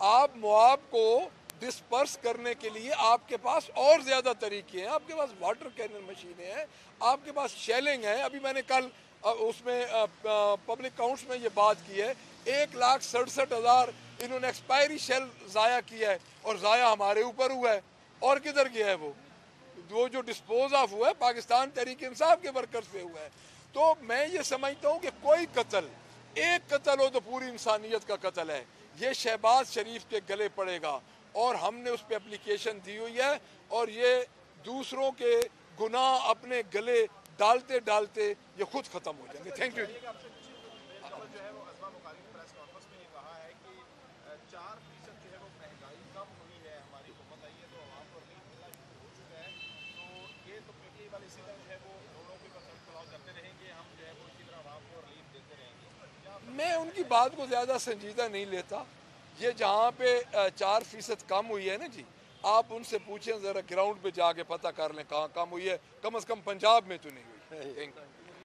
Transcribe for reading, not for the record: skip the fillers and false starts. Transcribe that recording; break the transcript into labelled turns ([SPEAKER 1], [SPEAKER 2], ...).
[SPEAKER 1] आप मुआब को डिस्पर्स करने के लिए आपके पास और ज़्यादा तरीके हैं, आपके पास वाटर कैनन मशीनें हैं, आपके पास शेलिंग है। अभी मैंने कल उसमें पब्लिक काउंट्स में ये बात की है, 1,67,000 इन्होंने एक्सपायरी शेल ज़ाया किया है और ज़ाया हमारे ऊपर हुआ है। और किधर गया है वो जो डिस्पोज ऑफ हुआ है पाकिस्तान तहरीक इंसाफ के वर्कर्स पे हुआ है। तो मैं ये समझता हूँ कि कोई कत्ल, एक कत्ल हो तो पूरी इंसानियत का कत्ल है। ये शहबाज शरीफ के गले पड़ेगा और हमने उस पर एप्लीकेशन दी हुई है और ये दूसरों के गुनाह अपने गले डालते डालते ये खुद ख़त्म हो जाएंगे। Thank you. मैं उनकी बात को ज़्यादा संजीदा नहीं लेता। ये जहाँ पे 4% कम हुई है ना जी, आप उनसे पूछें ज़रा, ग्राउंड पे जाके पता कर लें कहाँ कम हुई है। कम से कम पंजाब में तो नहीं हुई। Thank you.